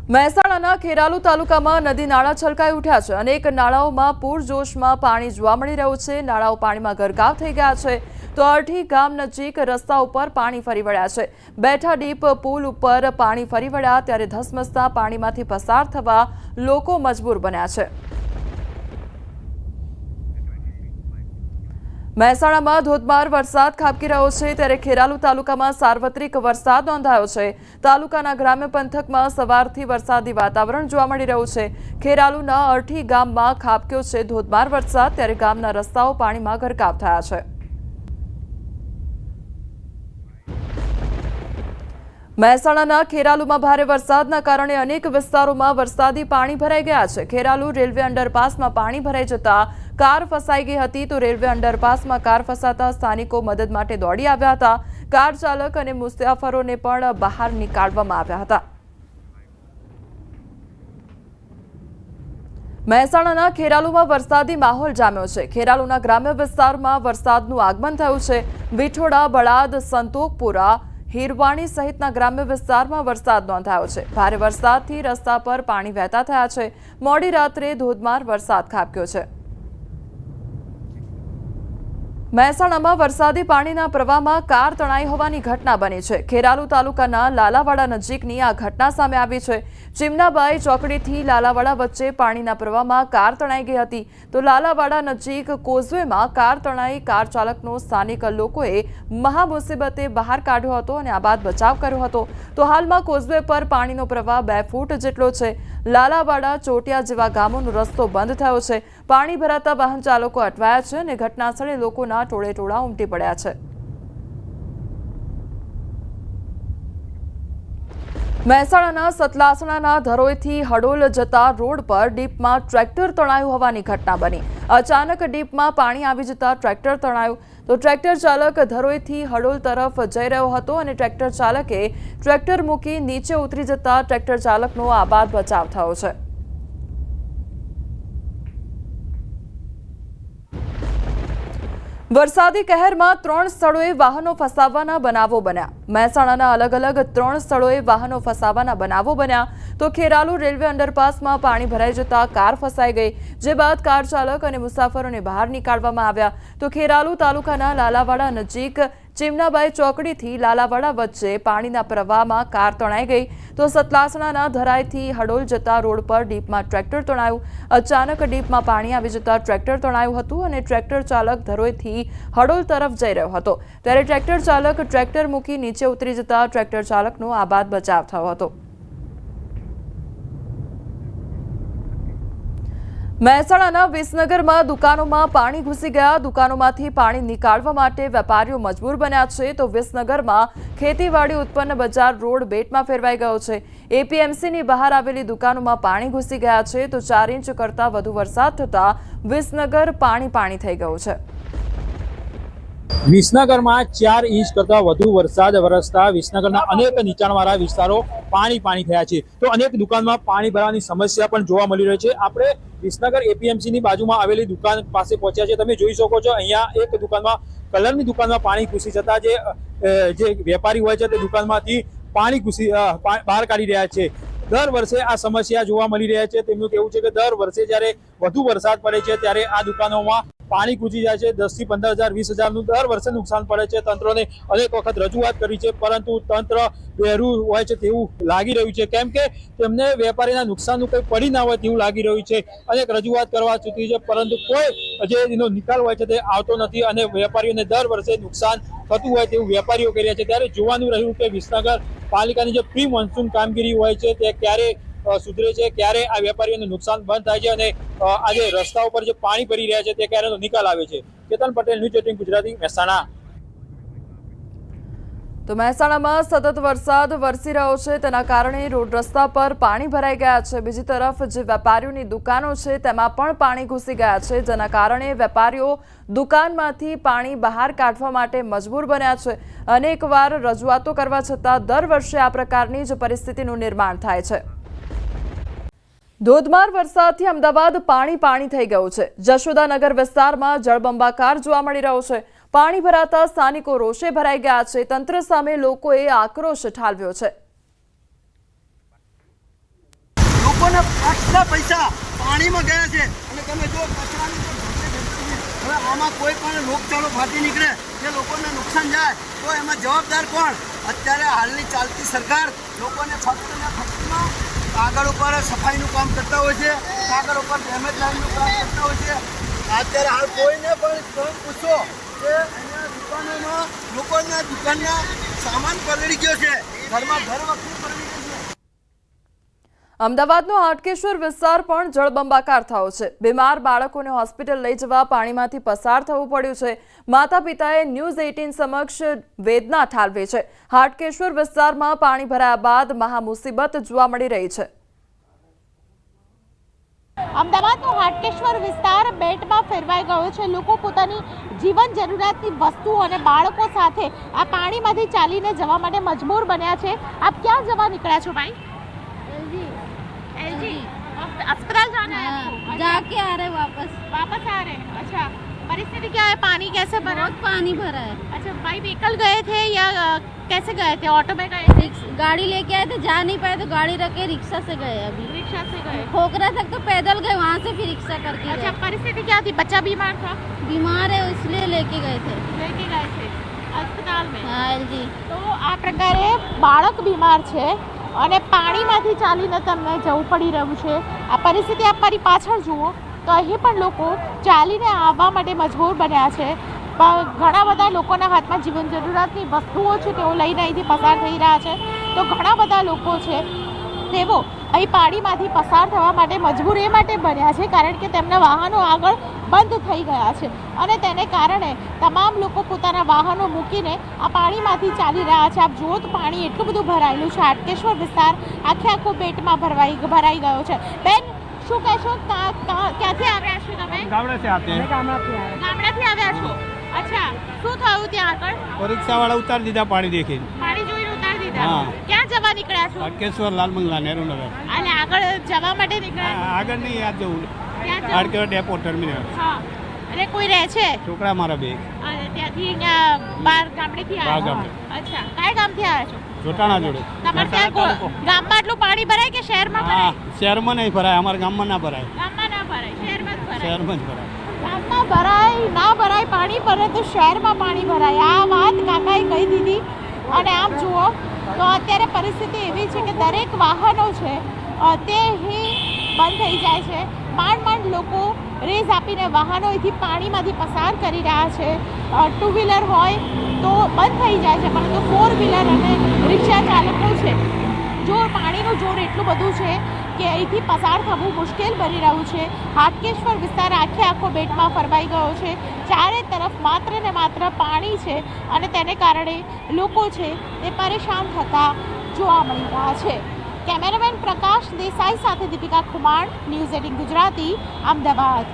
મહેસાણાના ખેરાલુ તાલુકામાં નદી નાળા છલકાઈ ઉઠ્યા છે। અનેક નાળાઓમાં પૂરજોશમાં પાણી જોવા મળી રહ્યું છે। નાળાઓ પાણીમાં ગરકાવ થઈ ગયા છે તો અરઠી ગામ નજીક રસ્તા ઉપર પાણી ફરી વળ્યા છે। બેઠા ડીપ પુલ ઉપર પાણી ફરી વળ્યા ત્યારે ધસમસતા પાણીમાંથી પસાર થવા લોકો મજબૂર બન્યા છે। મહેસાણામાં ધોધમાર વરસાદ ખાબકી રહ્યો છે ત્યારે ખેરાલુ તાલુકામાં સાર્વત્રિક વરસાદ નોંધાયો છે। તાલુકાના ગ્રામ્ય પંથકમાં સવારથી વરસાદી વાતાવરણ જોવા મળી રહ્યું છે। ખેરાલુના અરઠી ગામમાં ખાબક્યો છે ધોધમાર વરસાદ ત્યારે ગામના રસ્તાઓ પાણીમાં ગરકાવ થયા છે। મહેસાણાના ખેરાલુમાં ભારે વરસાદના કારણે અનેક વિસ્તારોમાં વરસાદી પાણી ભરાઈ ગયા છે। ખેરાલુ રેલવે અંડરપાસમાં પાણી ભરાઈ જતા કાર ફસાઈ ગઈ હતી તો રેલવે અંડરપાસમાં કાર ફસાતા સ્થાનિકો મદદ માટે દોડી આવ્યા હતા। કાર ચાલક અને મુસાફરોને પણ બહાર નીકાળવામાં આવ્યા હતા। મહેસાણાના ખેરાલુમાં વરસાદી માહોલ જામ્યો છે। ખેરાલુના ગ્રામ્ય વિસ્તારમાં વરસાદનું આગમન થયું છે। વિઠોડા, બળાદ, સંતોકપુરા, હીરવાણી સહિતના ગ્રામ્ય વિસ્તારમાં વરસાદ નોંધાયો છે। ભારે વરસાદથી રસ્તા પર પાણી વહેતા થયા છે। મોડી રાત્રે ધોધમાર વરસાદ ખાબક્યો છે। મહેસાણામાં વરસાદી પાણીના પ્રવાહમાં કાર તણાઈ હોવાની ઘટના બની છે। ખેરાલુ તાલુકાના લાલાવાડા નજીકની આ ઘટના સામે આવી છે। ચીમનાબાઈ ચોકડીથી લાલાવાડા વચ્ચે પાણીના પ્રવાહમાં કાર તણાઈ ગઈ હતી તો લાલાવાડા નજીક કોઝવેમાં કાર તણાઈ કાર ચાલકનો સ્થાનિક લોકોએ મહા મુસીબતે બહાર કાઢ્યો હતો અને આ બાદ બચાવ કર્યો હતો તો હાલમાં કોઝવે પર પાણીનો પ્રવાહ 2 ફૂટ જેટલો છે। લાલાવાડા, ચોટિયા જેવા ગામોનો રસ્તો બંધ થયો છે। પાણી ભરાતા વાહન ચાલકો અટવાયા છે અને ઘટના સ્થળે લોકોના ટોળે ટોળા ઉમટી પડ્યા છે। મહેસાણાના સતલાસણાના ધરોઈથી હડોલ જતા રોડ પર ડીપમાં ટ્રેક્ટર તણાયું હોવાની ઘટના બની। અચાનક ડીપમાં પાણી આવી જતા ટ્રેક્ટર તણાયું તો ટ્રેક્ટર ચાલક ધરોઈથી હડોલ તરફ જઈ રહ્યો હતો અને ટ્રેક્ટર ચાલકે ટ્રેક્ટર મૂકી નીચે ઉતરી જતા ટ્રેક્ટર ચાલકનો આબાદ બચાવ થયો છે। વરસાદી કહેરમાં 3 સ્થળોએ વાહનો ફસાવાના બનાવો બન્યા। મહેસાણાના અલગ અલગ 3 સ્થળોએ વાહનો ફસાવાના બનાવો બન્યા તો ખેરાલુ રેલવે અંડરપાસમાં પાણી ભરાઈ જતા કાર ફસાઈ ગઈ જે બાદ કાર ચાલક અને મુસાફરોને બહાર નીકાળવામાં આવ્યા તો ખેરાલુ તાલુકાના લાલાવાડા નજીક ચીમનાબાઈ ચોકડીથી લાલાવાડા વચ્ચે પાણીના પ્રવાહમાં કાર તણાઈ ગઈ તો સતલાસણાના ધરાઈથી હડોલ જતા રોડ પર ડીપમાં ટ્રેક્ટર તણાયું। અચાનક ડીપમાં પાણી આવી જતા ટ્રેક્ટર તણાયું હતું અને ટ્રેક્ટર ચાલક ધરોઈથી હડોલ તરફ જઈ રહ્યો હતો ત્યારે ટ્રેક્ટર ચાલક ટ્રેક્ટર મૂકી નીચે ઉતરી જતા ટ્રેક્ટર ચાલકનો આબાદ બચાવ થયો હતો। મહેસાણાના વિસનગરમાં દુકાનોમાં પાણી ઘૂસી ગયા। દુકાનોમાંથી પાણી નીકાળવા માટે વેપારીઓ મજબૂર બન્યા છે તો વિસનગરમાં ખેતીવાડી ઉત્પન્ન બજાર રોડ બેટમાં ફેરવાઈ ગયો છે। એપીએમસીની બહાર આવેલી દુકાનોમાં પાણી ઘૂસી ગયા છે તો 4 ઇંચ કરતાં વધુ વરસાદ થતા વિસનગર પાણી થઈ ગયું છે। વિસનગરમાં 4 ઇંચ કરતાં વધુ વરસાદ વરસતા વિસનગરના અનેક નીચાણવાળા વિસ્તારો પાણી થયા છે તો અનેક દુકાનમાં પાણી ભરવાની સમસ્યા પણ જોવા મળી રહી છે। આપણે વિસનગર એપીએમસીની બાજુમાં આવેલી દુકાન પાસે પહોંચ્યા છે। તમે જોઈ શકો છો અહીંયા એક દુકાનમાં કલરની દુકાનમાં પાણી ઘૂસી જતા જે વેપારી હોય છે તે દુકાનમાંથી પાણી બહાર કાઢી રહ્યા છે। દર વર્ષે આ સમસ્યા જોવા મળી રહ્યા છે। તેમનું કહેવું છે કે દર વર્ષે જ્યારે વધુ વરસાદ પડે છે ત્યારે આ દુકાનોમાં પાણી ઘૂસી જાય છે। 10 થી 15,000 20,000નું દર વર્ષે નુકસાન પડે છે। તંત્રને અનેક વખત રજૂઆત કરી છે પરંતુ તંત્ર બેરું હોય છે તેવું લાગી રહ્યું છે કેમ કે તેમને વેપારીના નુકસાનનું કંઈ પડી ના હોય તેવું લાગી રહ્યું છે। અનેક રજૂઆત કરવા ચૂકી છે પરંતુ કોઈ જે એનો નિકાલ હોય છે તે આવતો નથી અને વેપારીઓને દર વર્ષે નુકસાન થતું હોય તેવું વેપારીઓ કરી રહ્યા છે। ત્યારે જોવાનું રહ્યું કે વિસનગર પાલિકાની જે પ્રી મોન્સૂન કામગીરી હોય છે તે ક્યારે સુધરે છે, ક્યારે આ વેપારીઓને નુકસાન બંધ થાય છે અને આજે રસ્તાઓ પર જે પાણી ભરી રહ્યા છે તે ક્યારેનો નિકાલ આવે છે। કેતન પટેલ, ન્યૂઝ 18 ગુજરાતી, મહેસાણા। તો મહેસાણામાં સતત વરસાદ વરસી રહ્યો છે તેના કારણે રોડ રસ્તા પર પાણી ભરાઈ ગયા છે। બીજી તરફ જે વેપારીઓની દુકાનો છે તેમાં પણ પાણી ઘૂસી ગયા છે જેના કારણે વેપારીઓ દુકાનમાંથી પાણી બહાર કાઢવા માટે મજબૂર બન્યા છે। અનેકવાર રજૂઆતો કરવા છતાં દર વર્ષે આ પ્રકારની જ પરિસ્થિતિનું નિર્માણ થાય છે। ધોધમાર વરસાદથી અમદાવાદ પાણી થઈ ગયું છે। જશોદાનગર વિસ્તારમાં જળબંબાકાર જોવા મળી રહ્યો છે। પાણી ભરાતા સ્થાનિકો રોષે ભરાઈ ગયા છે। તંત્ર સામે લોકોએ આક્રોશ ઠાલવ્યો છે। લોકોના આટલા પૈસા પાણીમાં ગયા છે અને તમે જો કચરાની પણ ઢગલે ઢગલી છે. હવે આમાં કોઈ પણ રોગચાળો ફાટી નીકળે કે લોકોને નુકસાન જાય તો એમાં જવાબદાર કોણ? અત્યારે હાલની ચાલતી સરકાર લોકોને ફક્ત ને ફક્તમાં કાગળ ઉપર સફાઈનું કામ કરતા હોય છે, કાગળ ઉપર ડેમેજ લાઈનનું કામ કરતા હોય છે. અત્યારે હાલ કોઈને પણ તમે પૂછો કે અહીંયા દુકાનોમાં લોકોના દુકાનના સામાન પલળી ગયો છે, ઘરમાં ઘર વખત પલળી ગયું છે. અમદાવાદનો હાટકેશ્વર વિસ્તાર પણ જળબંબાકાર થયો છે. બીમાર બાળકોને હોસ્પિટલ લઈ જવા પાણીમાંથી પસાર થવું પડ્યું છે. માતા પિતાએ ન્યૂઝ 18 સમક્ષ વેદના ઠાલવી છે. હાટકેશ્વર વિસ્તારમાં પાણી ભરાયા બાદ મહા મુસીબત જોવા મળી રહી છે. અમદાવાદનો હાટકેશ્વર વિસ્તાર બેટમાં ફેરવાઈ ગયો છે. લોકો પોતાની જીવન જરૂરિયાતની વસ્તુઓ અને બાળકો સાથે આ પાણીમાંથી ચાલીને જવા માટે મજબૂર બન્યા છે. આપ ક્યાં જવા નીકળ્યા છો ભાઈ? एलजी अस्पताल जाना है आपको? जाके आ रहे वापस आ रहे हैं. अच्छा, परिस्थिति क्या है? पानी कैसे भरा? बहुत पानी भरा है. अच्छा, भाई व्हीकल गए थे या कैसे गए थे? ऑटो में गए थे? गाड़ी लेके आए थे, जा नहीं पाए तो गाड़ी रख के रिक्शा से गए. अभी रिक्शा से गए. खोखरा तक तो पैदल गए, वहाँ से फिर रिक्शा करके अच्छा, गए. परिस्थिति क्या थी? बच्चा बीमार था? बीमार है इसलिए लेके गए थे. लेके गए थे अस्पताल में. हाँ एलजी. તો આ પ્રકારે બાળક બીમાર છે અને પાણીમાંથી ચાલીને તમને જવું પડી રહ્યું છે. આ પરિસ્થિતિ આપ મારી પાછળ જુઓ તો અહીં પણ લોકો ચાલીને આવવા માટે મજબૂર બન્યા છે. ઘણા બધા લોકોના હાથમાં જીવન જરૂરિયાતની વસ્તુઓ છે, તેઓ લઈને અહીંથી પસાર થઈ રહ્યા છે. તો ઘણા બધા લોકો છે તેઓ અહીં પાણીમાંથી પસાર થવા માટે મજબૂર એ માટે બન્યા છે કારણ કે તેમના વાહનો આગળ બંધ થઈ ગયા છે અને તેને કારણે તમામ લોકો પોતાના વાહનો મૂકીને આ પાણીમાંથી ચાલી રહ્યા છે. આપ જુઓ તો પાણી એટલું બધું ભરાયેલું છે. હાટકેશ્વર વિસ્તાર આખો બેટમાં ભરાઈ ગયો છે. બેન, શું કહેશો? ક્યાંથી આવ્યા છો તમે? ગામડેથી આતે હે. ગામડેથી આવ્યા છો? અચ્છા, શું થયું ત્યાં આગળ? रिक्शा वाला उतार दीदा पानी देखे. પાણી જોઈને ઉતારી દીધા. હા. ક્યાં જવા નીકળ્યા છો? हाटकेश्वर लाल मंगला नेहरू नगर. અને આગળ જવા માટે નીકળ્યા? आगे नहीं याद जવું ક્યાં જવું? Hatkeshwar depot terminal. હા. અને કોઈ રહે છે? छोकरा मारा बेग અને ત્યાંથી અહીંયા બહાર ગામડેથી બહાર આવ્યા? ગામડે. અચ્છા, કયા ગામથી આવ્યા છો? જોટાણા જોડે. તમારે ત્યાં ગામમાં આટલું પાણી ભરાય કે શહેરમાં હા, ભરાય? શહેરમાં નહીં ભરાય, અમારા ગામમાં ના ભરાય, ગામમાં ના ભરાય, શહેરમાં જ ભરાય. શહેરમાં જ ભરાય. ગામમાં ભરાય ના ભરાય પાણી, પરંતુ શહેરમાં પાણી ભરાય. આ વાત કાકાએ કહી દીધી. અને આપ જુઓ તો અત્યારે પરિસ્થિતિ એવી છે કે દરેક વાહનો છે તે અહીં બંધ થઈ જાય છે. માંડ લોકો રેસ આપીને વાહનો અહીંથી પાણીમાંથી પસાર કરી રહ્યા છે. ટુ વ્હીલર હોય તો બંધ થઈ જાય છે, પરંતુ 4 વ્હીલર અને રિક્ષા ચાલકો છે, જો પાણીનું જોર એટલું બધું છે કે અહીંથી પસાર થવું મુશ્કેલ બની રહ્યું છે. હાટકેશ્વર વિસ્તાર આખો બેટમાં ફરવાઈ ગયો છે. ચારે તરફ માત્ર ને માત્ર પાણી છે અને તેને કારણે લોકો છે તે પરેશાન થતા જોવા મળી રહ્યા છે. કેમેરામેન પ્રકાશ દેસાઈ સાથે દીપિકા ખુમાણ, ન્યૂઝ 18 ગુજરાતી, અમદાવાદ.